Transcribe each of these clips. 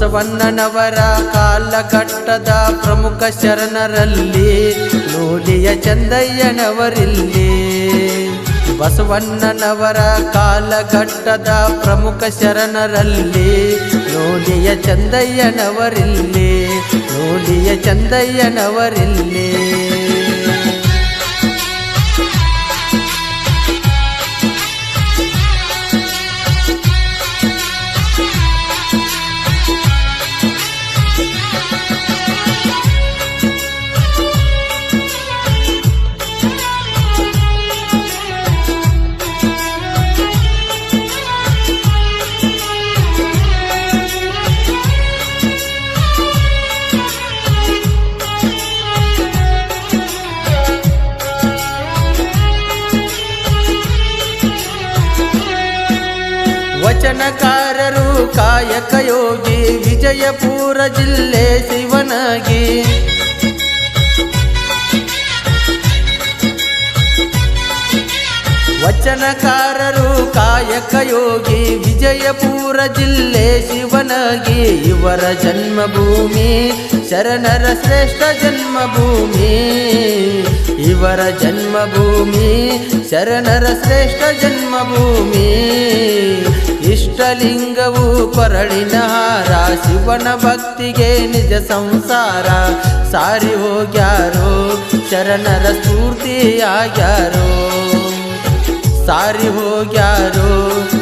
ಬಸವಣ್ಣನವರ ಕಾಲಘಟ್ಟದ ಪ್ರಮುಖ ಶರಣರಲ್ಲಿ ನೂಲಿಯ ಚಂದಯ್ಯನವರಿಲ್ಲಿ. ಬಸವಣ್ಣನವರ ಕಾಲಘಟ್ಟದ ಪ್ರಮುಖ ಶರಣರಲ್ಲಿ ನೂಲಿಯ ಚಂದಯ್ಯನವರಿಲ್ಲಿ, ನೂಲಿಯ ಚಂದಯ್ಯನವರಿಲ್ಲಿ. ವಚನಕಾರರು ಕಾಯಕ ಯೋಗಿ ವಿಜಯಪುರ ಜಿಲ್ಲೆ ಶಿವನಗಿ. ವಚನಕಾರರು ಕಾಯಕ ಯೋಗಿ ವಿಜಯಪುರ ಜಿಲ್ಲೆ ಶಿವನಗಿ. ಇವರ ಜನ್ಮಭೂಮಿ ಶರಣರ ಶ್ರೇಷ್ಠ ಜನ್ಮಭೂಮಿ, ಇವರ ಜನ್ಮಭೂಮಿ ಶರಣರ ಶ್ರೇಷ್ಠ ಜನ್ಮಭೂಮಿ. ಇಷ್ಟಲಿಂಗವು ಕೊರಳಿನ ಹಾರ, ಶಿವನ ಭಕ್ತಿಗೆ ನಿಜ ಸಂಸಾರ. ಸಾರಿ ಹೋಗ್ಯಾರೋ ಶರಣರ ಸ್ಫೂರ್ತಿಯಾಗ್ಯಾರೋ, ಸಾರಿ ಹೋಗ್ಯಾರೋ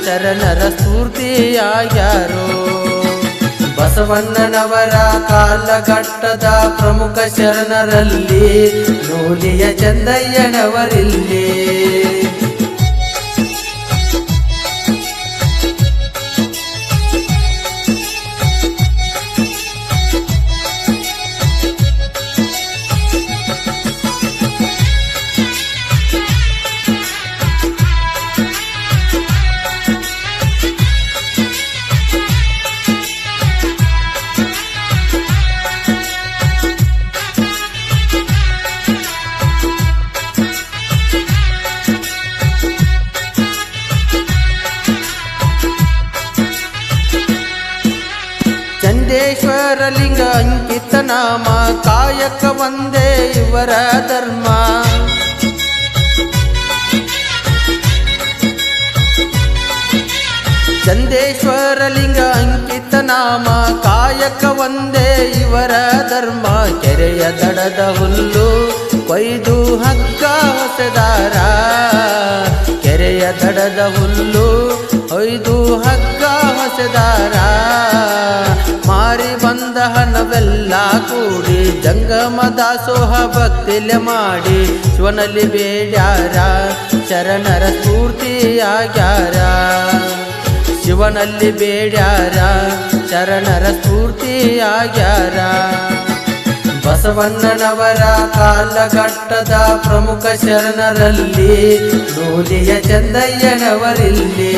ಶರಣರ ಸ್ಫೂರ್ತಿಯಾಗ್ಯಾರೋ. ಬಸವಣ್ಣನವರ ಕಾಲಘಟ್ಟದ ಪ್ರಮುಖ ಶರಣರಲ್ಲಿ ನೂಲಿಯ ಚಂದಯ್ಯನವರಿಲ್ಲಿ. ಚಂದೇಶ್ವರಲಿಂಗ ಅಂಕಿತ ನಾಮ, ಕಾಯಕ ಒಂದೇ ಇವರ ಧರ್ಮ. ಚಂದೇಶ್ವರಲಿಂಗ ಅಂಕಿತ ನಾಮ, ಕಾಯಕ ಒಂದೇ ಇವರ ಧರ್ಮ. ಕೆರೆಯ ದಡದ ಹುಲ್ಲು ಕೊಯ್ದು ಹಗ್ಗ ಹೊಸೆದಾರ, ಕೆರೆಯ ದಡದ ಹುಲ್ಲು ಕೊಯ್ದು ಹಗ್ಗ ಹೊಸೆದಾರ. ಮಾರಿ ಬಂದ ಹಣವೆಲ್ಲ ಕೂಡಿ ಜಂಗಮ ದಾಸೋಹ ಭಕ್ತಿಲೆ ಮಾಡಿ ಶಿವನಲ್ಲಿ ಬೇಡ್ಯಾರ, ಶರಣರ ಸ್ಫೂರ್ತಿಯಾಗ್ಯಾರ. ಶಿವನಲ್ಲಿ ಬೇಡ್ಯಾರ, ಶರಣರ ಸ್ಫೂರ್ತಿಯಾಗ್ಯಾರ. ಬಸವಣ್ಣನವರ ಕಾಲಘಟ್ಟದ ಪ್ರಮುಖ ಶರಣರಲ್ಲಿ ನೂಲಿಯ ಚಂದಯ್ಯನವರಿಲ್ಲಿ.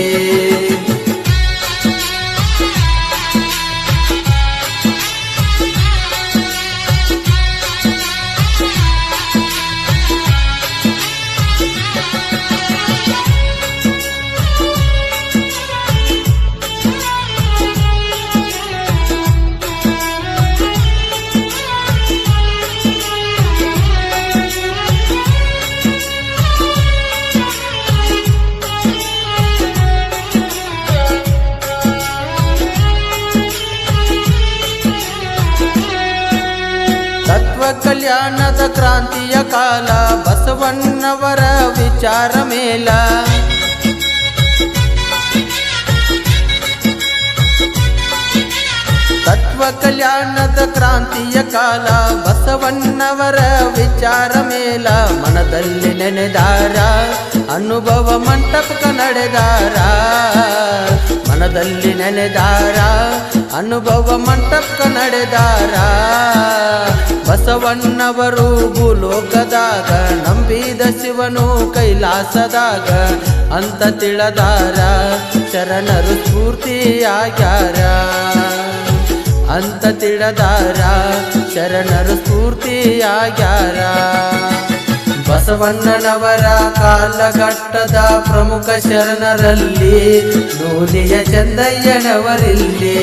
ತತ್ವ ಕಲ್ಯಾಣದ ಕ್ರಾಂತಿಯ ಕಾಲ, ಬಸವಣ್ಣವರ ವಿಚಾರ ಮೇಲ. ತತ್ವ ಕಲ್ಯಾಣದ ಕ್ರಾಂತಿಯ ಕಾಲ, ಬಸವಣ್ಣವರ ವಿಚಾರ ಮೇಲ. ಮನದಲ್ಲಿ ನೆನೆದಾರ, ಅನುಭವ ಮಂಟಪಕ ನಡೆದಾರ. ಮನದಲ್ಲಿ ನೆನೆದಾರ, ಅನುಭವ ಮಂಟಪಕ ನಡೆದಾರ. ಬಸವಣ್ಣವರು ಭೂಲೋಕದಾಗ ನಂಬಿದ ಶಿವನು ಕೈಲಾಸದಾಗ ಅಂತ ತಿಳಿದಾರ, ಶರಣರು ಸ್ಫೂರ್ತಿಯಾಗ್ಯಾರ. ಅಂತ ತಿಳಿದಾರ, ಶರಣರು ಸ್ಫೂರ್ತಿಯಾಗ್ಯಾರ. ಬಸವಣ್ಣನವರ ಕಾಲಘಟ್ಟದ ಪ್ರಮುಖ ಶರಣರಲ್ಲಿ ನೂಲಿಯ ಚಂದಯ್ಯನವರಿಲ್ಲಿ.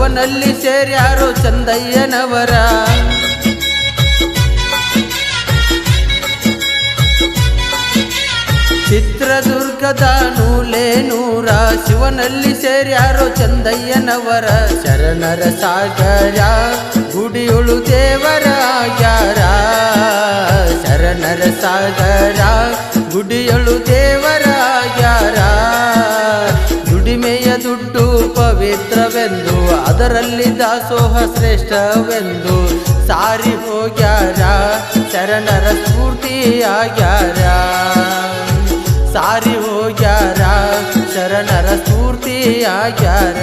ಶಿವನಲ್ಲಿ ಸೇರ್ಯಾರೋ ಚಂದಯ್ಯನವರ. ಚಿತ್ರದುರ್ಗದ ನೂಲೇನೂರ ಶಿವನಲ್ಲಿ ಸೇರ್ಯಾರೋ ಚಂದಯ್ಯನವರ. ಶರಣರ ಸಾಗರ ಗುಡಿಯುಳು ದೇವರ ಆಗ್ಯಾರ. ಶರಣರ ಸಾಗರ ಗುಡಿಯಳು ದೇವರ ಆಗ್ಯಾರ. ದುಡಿಮೆಯ ದುಡ್ಡು ಪವಿತ್ರವೆಂದು ಅದರಲ್ಲಿ ದಾಸೋಹ ಶ್ರೇಷ್ಠವೆಂದು ಸಾರಿ ಹೋಗ್ಯಾರ. ಶರಣರ ಸ್ಫೂರ್ತಿ ಆಗ್ಯಾರ. ಸಾರಿ ಹೋಗ್ಯಾರ ಶರಣರ ಸ್ಫೂರ್ತಿ ಆಗ್ಯಾರ.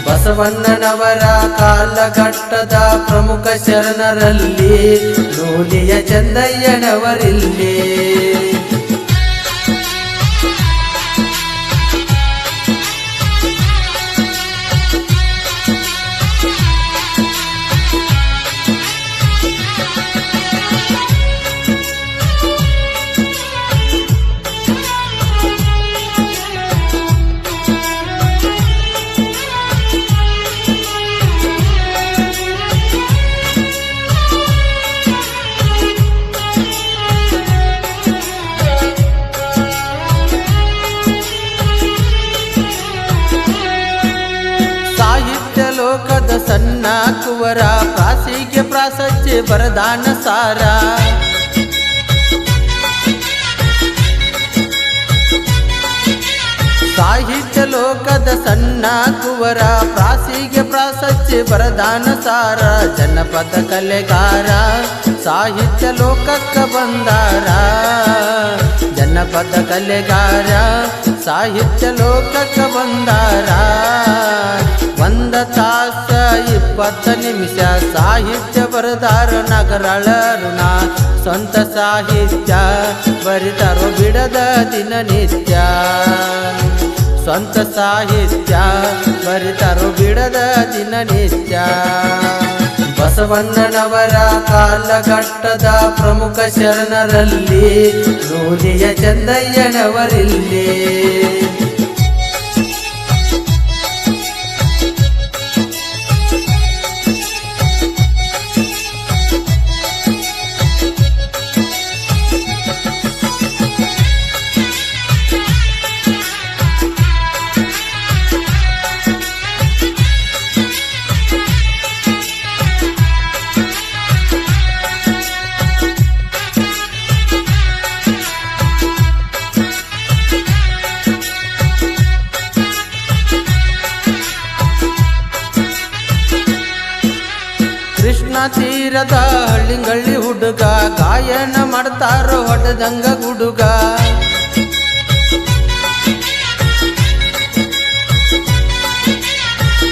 ಬಸವಣ್ಣನವರ ಕಾಲಘಟ್ಟದ ಪ್ರಮುಖ ಶರಣರಲ್ಲಿ ನೂಲಿಯ ಚಂದಯ್ಯನವರಿಲ್ಲಿ. ಲೋಕದ ಸಣ್ಣ ಕುವರ ಪ್ರಾಸಿಗೆ ಪ್ರಾಸಜ್ಜೆ ಬರದಾನ ಸಾರ. ಸಾಹಿತ್ಯ ಲೋಕದ ಸಣ್ಣ ಕುವರ ಪ್ರಾಸಿಗೆ ಪ್ರಾಸಜ್ಜೆ ಬರದಾನ ಸಾರ. ಜನಪದ ಕಲೆಗಾರ ಸಾಹಿತ್ಯ ಲೋಕಕ್ಕ ಬಂದಾರ. ಜನಪದ ಕಲೆಗಾರ ಸಾಹಿತ್ಯ ಲೋಕಕ್ಕ ಬಂದಾರ. 1 ತಾಸ 20 ನಿಮಿಷ ಸಾಹಿತ್ಯ ಬರದಾರ ನಗರಳರುಣ. ಸ್ವಂತ ಸಾಹಿತ್ಯ ಬರಿತಾರೋ ಬಿಡದ ದಿನನಿತ್ಯ. ಸ್ವಂತ ಸಾಹಿತ್ಯ ಬರಿತಾರೋ ಬಿಡದ ದಿನನಿತ್ಯ. ಬಸವಣ್ಣನವರ ಕಾಲಘಟ್ಟದ ಪ್ರಮುಖ ಶರಣರಲ್ಲಿ ನೂಲಿಯ ಚಂದಯ್ಯನವರಿಲ್ಲಿ. ಕೃಷ್ಣ ತೀರದ ಹಳ್ಳಿಗಳ್ಳಿ ಹುಡುಗ ಗಾಯನ ಮಾಡ್ತಾರೋ ಹೊಡೆದಂಗ ಗುಡುಗ.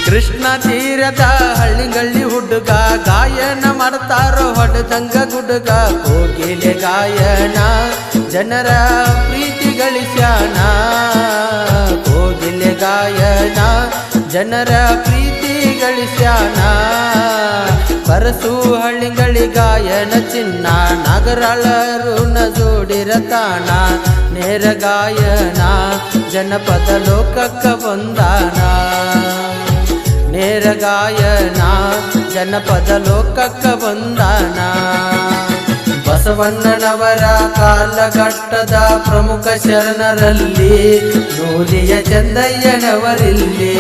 ಕೃಷ್ಣ ತೀರದ ಹಳ್ಳಿಗಳ್ಳಿ ಹುಡುಗ ಗಾಯನ ಮಾಡ್ತಾರೋ ಹೊಡೆದಂಗ ಗುಡುಗ. ಕೋಗಿಲೆ ಗಾಯನ ಜನರ ಪ್ರೀತಿ ಗಳಿಸ್ಯಾನ. ಕೋಗಿಲೆ ಗಾಯನ ಜನರ ಪ್ರೀತಿ ಗಳಿಸ್ಯಾನ. ಪರಸು ಹಳ್ಳಿಗಳಿ ಗಾಯನ ಚಿನ್ನ ನಗರಳರು ಜೋಡಿರತಾಣ. ನೇರ ಗಾಯನ ಜನಪದ ಲೋಕಕ್ಕ ಬಂದಾನ. ನೇರ ಗಾಯನ ಜನಪದ ಲೋಕಕ್ಕ ಬಂದಾನ. ಬಸವಣ್ಣನವರ ಕಾಲಘಟ್ಟದ ಪ್ರಮುಖ ಶರಣರಲ್ಲಿ ನೂಲಿಯ ಚಂದಯ್ಯನವರಿಲ್ಲಿ.